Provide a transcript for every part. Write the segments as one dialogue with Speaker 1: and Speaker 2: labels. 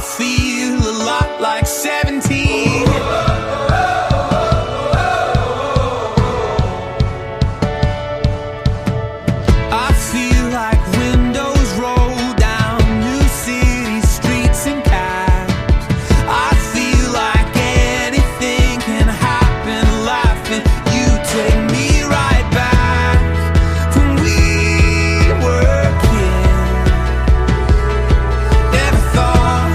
Speaker 1: feel a lot like 17. I feel like windows roll down new city streets and cabs. I feel like anything can happen, laughing. You take me right back when we were kids. Never thought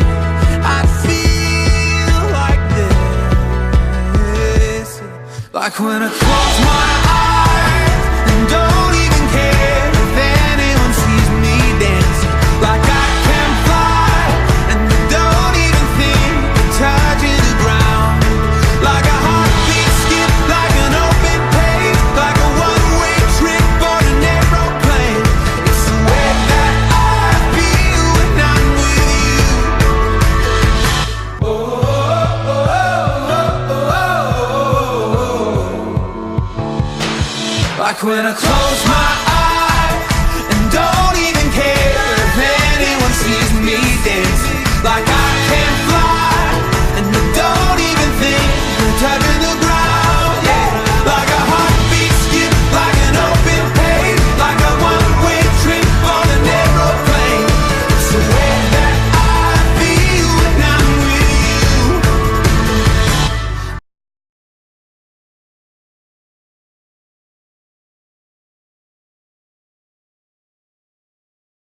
Speaker 1: I'd feel like this. Like when I close my eyes and don't even care if anyone sees me dancing. Like I can fly and don't even think of touching the ground. Like a heartbeat skip, like an open page, like a one-way trip on an aeroplane. It's the way that I feel when I'm with you. Like when I close my